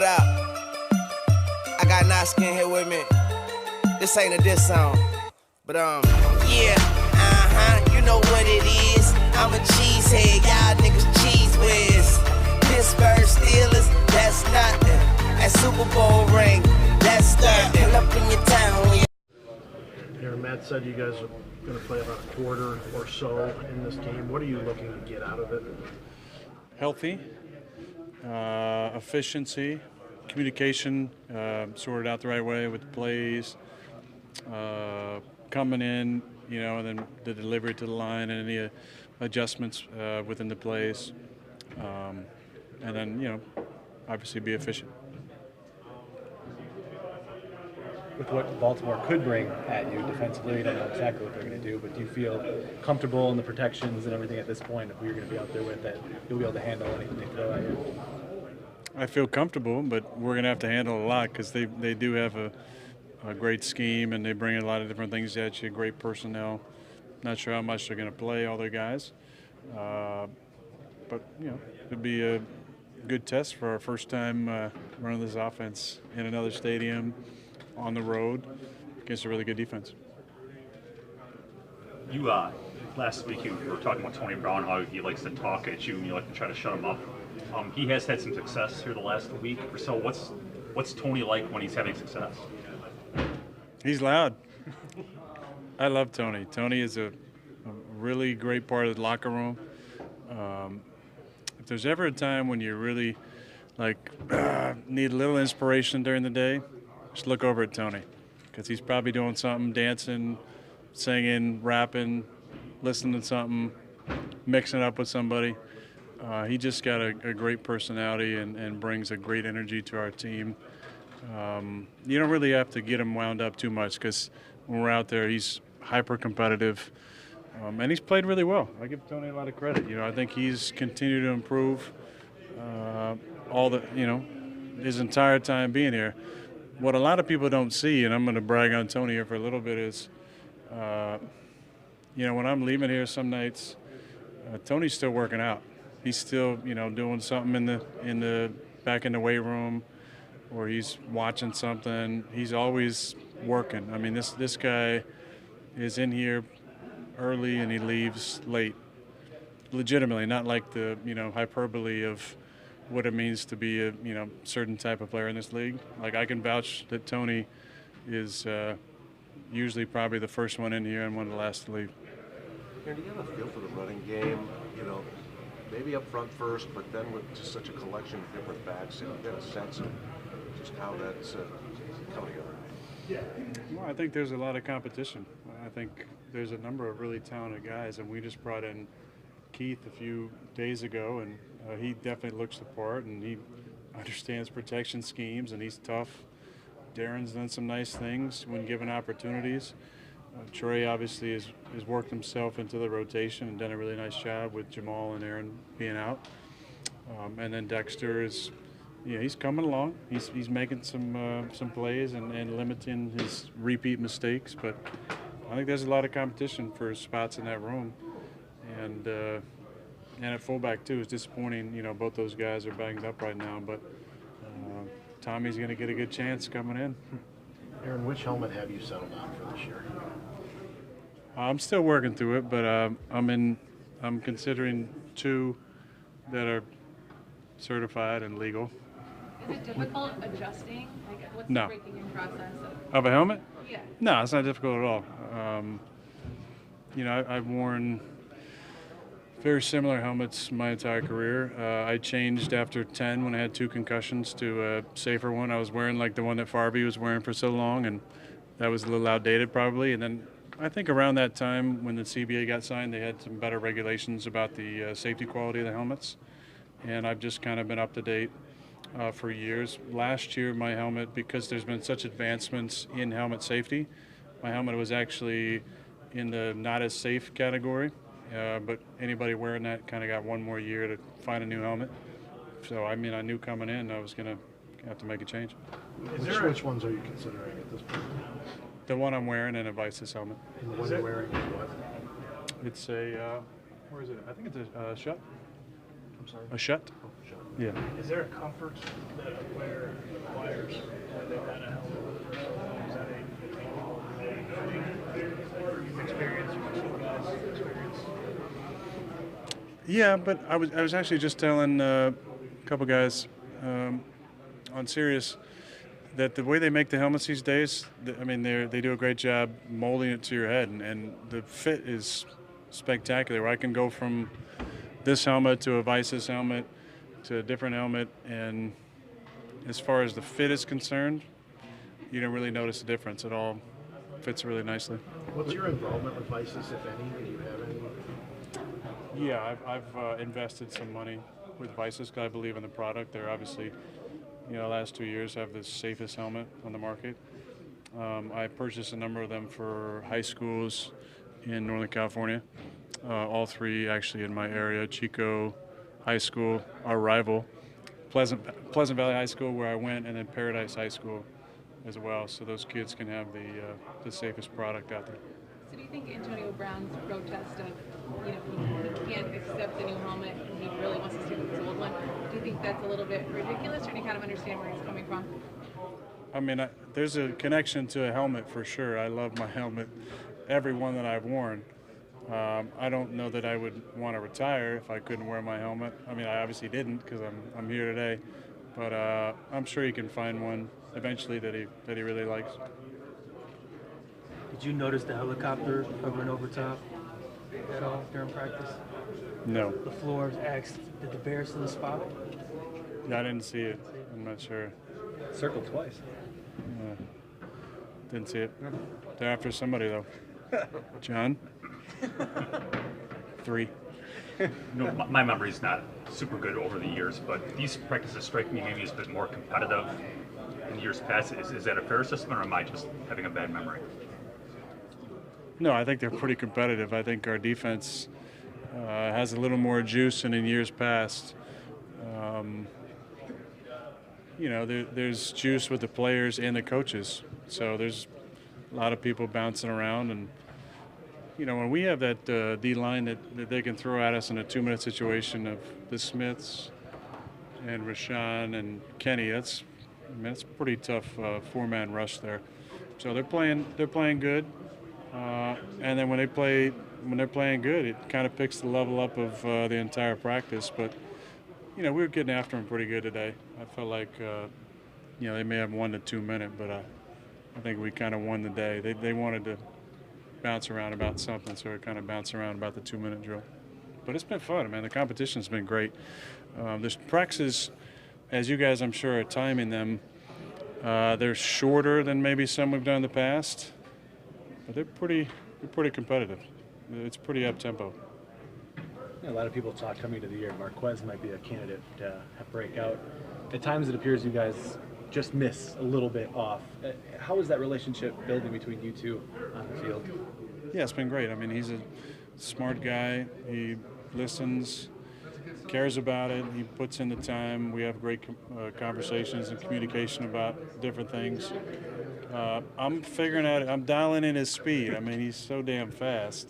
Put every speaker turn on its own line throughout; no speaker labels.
up? I got Naskin here with me. This ain't a diss song, but yeah, you know what it is. I'm a cheesehead, y'all niggas cheese whiz. Pittsburgh Steelers, that's nothing. That Super Bowl ring, that's nothing. Pull up in your town when you.
Aaron, Matt said you guys are going to play about a quarter or so in this game. What are you looking to get out of it?
Healthy, efficiency, communication sorted out the right way with the plays, coming in, and then the delivery to the line and any adjustments within the plays, and then, obviously be efficient.
With what Baltimore could bring at you defensively, you don't know exactly what they're going to do, but do you feel comfortable in the protections and everything at this point that you're going to be out there with, that you'll be able to handle anything they throw at you?
I feel comfortable, but we're going to have to handle a lot because they do have a great scheme and they bring a lot of different things at you, great personnel. Not sure how much they're going to play, all their guys. But, it'll be a good test for our first time running this offense in another stadium on the road against a really good defense.
You last week you were talking about Tony Brown, how he likes to talk at you and you like to try to shut him up. He has had some success here the last week or so. What's Tony like when he's having success?
He's loud. I love Tony. Tony is a really great part of the locker room. If there's ever a time when you really need a little inspiration during the day, just look over at Tony, because he's probably doing something, dancing, singing, rapping, listening to something, mixing it up with somebody. He just got a great personality and brings a great energy to our team. You don't really have to get him wound up too much, because when we're out there, he's hyper competitive, and he's played really well. I give Tony a lot of credit. I think he's continued to improve his entire time being here. What a lot of people don't see, and I'm going to brag on Tony here for a little bit, is, when I'm leaving here some nights, Tony's still working out. He's still, doing something in the back in the weight room, or he's watching something. He's always working. I mean, this guy is in here early and he leaves late. Legitimately, not like the hyperbole of what it means to be a certain type of player in this league. Like, I can vouch that Tony is usually probably the first one in here and one of the last to leave.
Aaron, do you have a feel for the running game? Maybe up front first, but then with just such a collection of different backs, you get a sense of just how that's coming together.
Well, I think there's a lot of competition. I think there's a number of really talented guys, and we just brought in Keith a few days ago, and he definitely looks the part, and he understands protection schemes, and he's tough. Darren's done some nice things when given opportunities. Trey obviously has worked himself into the rotation and done a really nice job with Jamal and Aaron being out. And then Dexter is, he's coming along. He's making some plays and limiting his repeat mistakes. But I think there's a lot of competition for spots in that room. And at fullback too, it's disappointing. Both those guys are banged up right now, but Tommy's going to get a good chance coming in.
Aaron, which helmet have you settled on for this year?
I'm still working through it, but I'm considering two that are certified and legal.
Is it difficult adjusting? What's
No.
the breaking in process
Of a helmet?
Yeah.
No, it's not difficult at all. I've worn very similar helmets my entire career. I changed after 10 when I had 2 concussions to a safer one. I was wearing the one that Farby was wearing for so long, and that was a little outdated probably. And then I think around that time when the CBA got signed, they had some better regulations about the safety quality of the helmets. And I've just kind of been up to date for years. Last year, my helmet, because there's been such advancements in helmet safety, my helmet was actually in the not as safe category. But anybody wearing that kind of got one more year to find a new helmet. So, I knew coming in I was going to have to make a change.
Which ones are you considering at this point?
The one I'm wearing and a Vices helmet.
And the one you're wearing is what?
It's a, where is it? I think it's a Shut.
I'm sorry.
A shut?
Oh, shut.
Yeah.
Is there a comfort that a player acquires when they've had a helmet? Is that a experience? You've seen guys experience?
Yeah, but I was actually just telling a couple guys on Sirius that the way they make the helmets these days, I mean, they do a great job molding it to your head, and the fit is spectacular. Where I can go from this helmet to a Vices helmet to a different helmet, and as far as the fit is concerned, you don't really notice the difference. It all fits really nicely.
What's your involvement with Vices, if any? Do you have any?
Yeah, I've invested some money with Vices because I believe in the product. They're obviously, last 2 years have the safest helmet on the market. I purchased a number of them for high schools in Northern California. All three actually in my area: Chico High School, our rival, Pleasant Valley High School, where I went, and then Paradise High School as well. So those kids can have the safest product out there.
So do you think Antonio Brown's protest of, he can't accept the new helmet and he really wants to stick with his old one, do you think that's a little bit ridiculous, or do you kind of understand where he's coming from?
I mean, there's a connection to a helmet for sure. I love my helmet, every one that I've worn. I don't know that I would want to retire if I couldn't wear my helmet. I mean, I obviously didn't because I'm here today, but I'm sure he can find one eventually that he really likes.
Did you notice the helicopter hovering over top at all during practice?
No,
The floors asked, did the Bears still spot it?
I didn't see it. I'm not sure.
Circled twice.
Didn't see it. They're after somebody though. John? 3.
My memory's not super good over the years, but these practices strike me maybe as a bit more competitive in years past. Is that a fair assessment, or am I just having a bad memory?
No, I think they're pretty competitive. I think our defense has a little more juice than in years past. There's juice with the players and the coaches. So there's a lot of people bouncing around. And, when we have that D-line that they can throw at us in a 2-minute situation of the Smiths and Rashawn and Kenny, that's a pretty tough 4-man rush there. So they're playing good. And then when they're playing good, it kind of picks the level up of the entire practice. But we were getting after them pretty good today. I felt like they may have won the 2-minute, but I think we kind of won the day. They wanted to bounce around about something, so we kind of bounced around about the 2-minute drill. But it's been fun, man. The competition's been great. There's practices, as you guys I'm sure are timing them. They're shorter than maybe some we've done in the past. But they're pretty competitive. It's pretty up-tempo.
A lot of people talk coming into the year, Marquez might be a candidate to break out. At times it appears you guys just miss a little bit off. How is that relationship building between you two on the field?
Yeah, it's been great. I mean, he's a smart guy. He listens, cares about it. He puts in the time. We have great conversations and communication about different things. I'm figuring out, I'm dialing in his speed. I mean, he's so damn fast.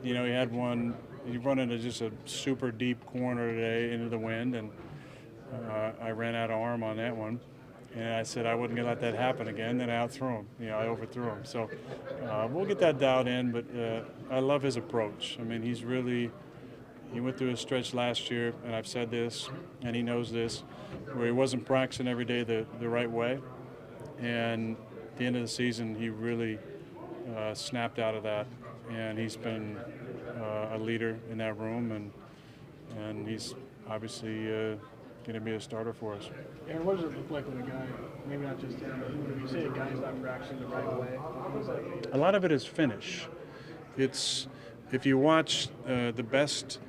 He had one, he run into just a super deep corner today into the wind, and I ran out of arm on that one. And I said I wasn't going to let that happen again. Then I outthrew him. I overthrew him. So we'll get that dialed in, but I love his approach. I mean, he went through a stretch last year, and I've said this, and he knows this, where he wasn't practicing every day the right way. And at the end of the season, he really snapped out of that. And he's been a leader in that room, and he's obviously going to be a starter for us.
Aaron, what does it look like when a guy, maybe not just him, but when you say a guy's not practicing the right way, what does that mean?
A lot of it is finish. It's, if you watch the best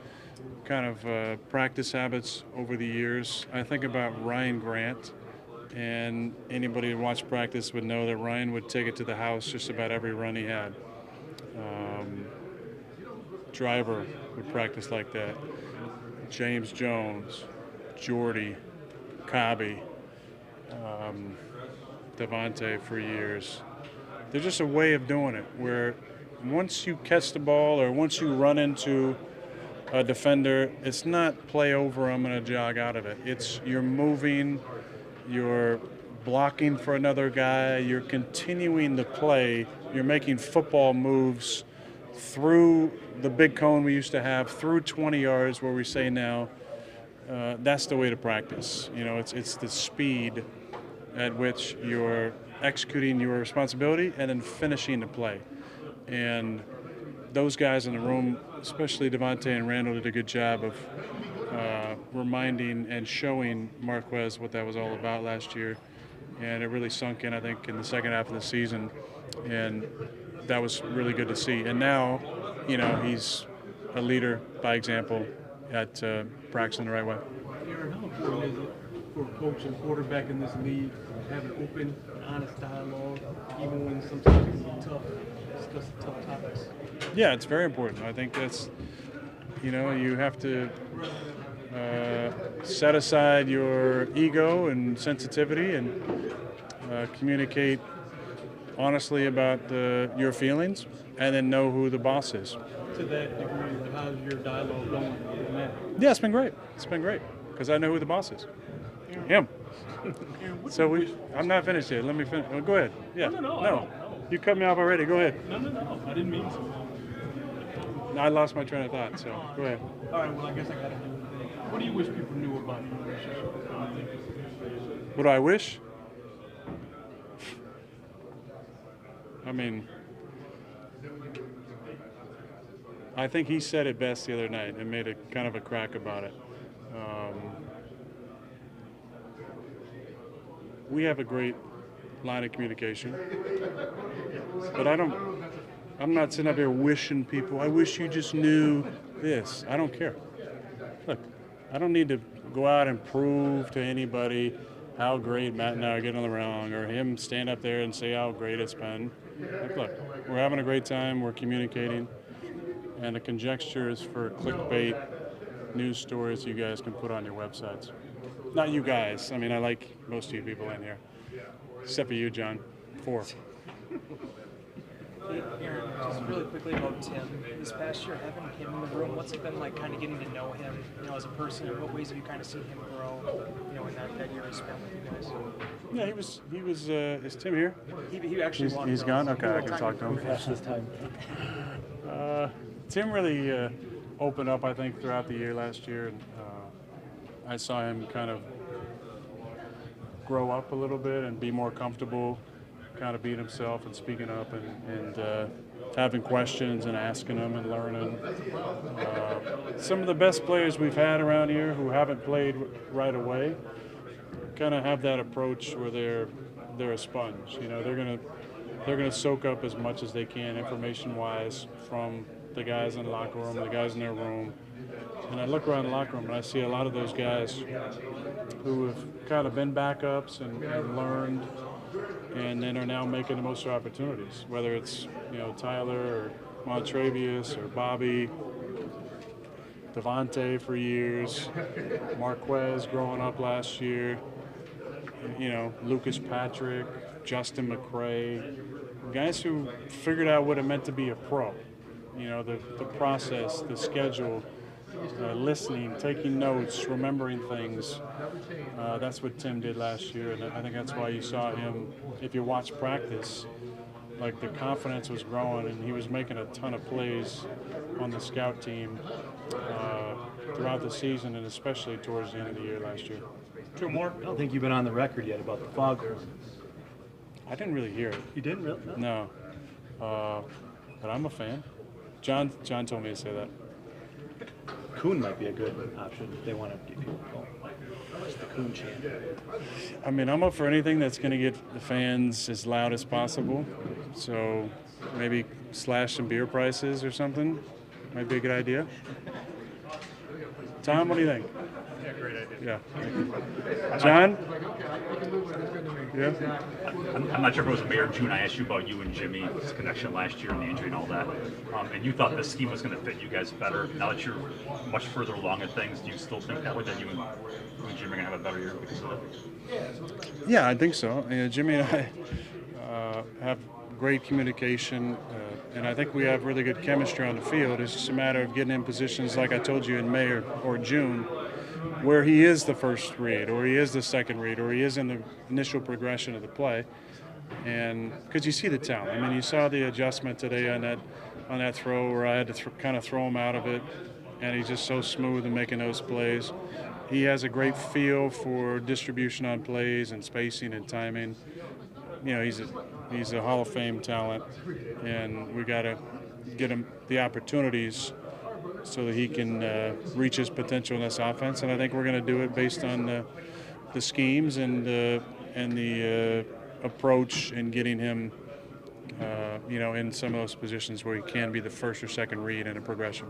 kind of practice habits over the years, I think about Ryan Grant, and anybody who watched practice would know that Ryan would take it to the house just about every run he had. Driver would practice like that. James Jones, Jordy, Cobby, Devontae for years. There's just a way of doing it where once you catch the ball or once you run into a defender, it's not play over them and a jog out of it. It's you're moving, you're blocking for another guy, you're continuing the play, you're making football moves through the big cone we used to have, through 20 yards where we say now. That's the way to practice. You know, it's the speed at which you're executing your responsibility and then finishing the play. And those guys in the room, especially Devontae and Randall, did a good job of reminding and showing Marquez what that was all about last year. And it really sunk in, I think, in the second half of the season. And that was really good to see. And now, you know, he's a leader by example at practicing the right way.
Aaron, how important is it for a coach and quarterback in this league to have an open, honest dialogue, even when sometimes it can be tough, discuss tough topics?
Yeah, it's very important. I think that's, you know, you have to set aside your ego and sensitivity and communicate honestly about your feelings, and then know who the boss is.
To that degree, how's your dialogue going with Matt?
Yeah, it's been great. It's been great because I know who the boss is. Him. So I'm not finished yet. Let me finish. Oh, go ahead. Yeah.
No.
You cut me off already. Go ahead.
No. I didn't mean to.
I lost my train of thought. So go ahead.
All right, well, I guess I got to do the thing. What do you wish people knew about your relationship with Devontae?
What do I wish? I mean, I think he said it best the other night and made a kind of a crack about it. We have a great line of communication, but I'm not sitting up here wishing people, I wish you just knew this. I don't care. Look, I don't need to go out and prove to anybody how great Matt and I are getting along, or him stand up there and say how great it's been. Like, look, we're having a great time, we're communicating, and the conjecture is for clickbait news stories you guys can put on your websites. Not you guys. I mean, I like most of you people in here, except for you, John. 4.
Aaron, just really quickly about Tim. This past year, having him in the room, what's it been like kind of getting to know him, you know, as a person, and what ways have you kind of seen him grow, you know, in that year he spent with you guys?
Yeah, he was, is Tim here?
He actually walked
He's
out.
gone? Okay, I can talk to him.
This time.
Tim really opened up, I think, throughout the year last year. And I saw him kind of grow up a little bit and be more comfortable, kind of being himself and speaking up and having questions and asking them and learning. Some of the best players we've had around here who haven't played right away kind of have that approach where they're a sponge. You know, they're gonna soak up as much as they can information-wise from the guys in the locker room, the guys in their room. And I look around the locker room and I see a lot of those guys who have kind of been backups and learned, and then are now making the most of opportunities, whether it's, you know, Tyler or Montrevious or Bobby, Devontae for years, Marquez growing up last year, you know, Lucas Patrick, Justin McCray, guys who figured out what it meant to be a pro. You know, the process, the schedule, listening, taking notes, remembering things. That's what Tim did last year, and I think that's why you saw him, if you watch practice, like the confidence was growing, and he was making a ton of plays on the scout team throughout the season, and especially towards the end of the year last year.
True, Mark. I don't think you've been on the record yet about the foghorn.
I didn't really hear it.
You didn't really?
No. But I'm a fan. John told me to say that.
Coon might be a good option if they want to get people going. Just the Coon chant.
I mean, I'm up for anything that's going to get the fans as loud as possible. So maybe slash some beer prices or something might be a good idea. Tom, what do you think?
Yeah, great idea.
Yeah. John? Yeah.
I'm not sure if it was May or June. I asked you about you and Jimmy's connection last year and the injury and all that. And you thought the scheme was going to fit you guys better. Now that you're much further along in things, do you still think that way, that you and Jimmy are going to have a better year because of that?
Yeah, I think so. Jimmy and I have great communication, and I think we have really good chemistry on the field. It's just a matter of getting in positions, like I told you, in May or June, where he is the first read, or he is the second read, or he is in the initial progression of the play. And because you see the talent. I mean, you saw the adjustment today on that throw where I had to kind of throw him out of it, and he's just so smooth in making those plays. He has a great feel for distribution on plays and spacing and timing. You know, he's a Hall of Fame talent, and we got to get him the opportunities so that he can reach his potential in this offense. And I think we're going to do it based on the schemes and the approach and getting him, in some of those positions where he can be the first or second read in a progression.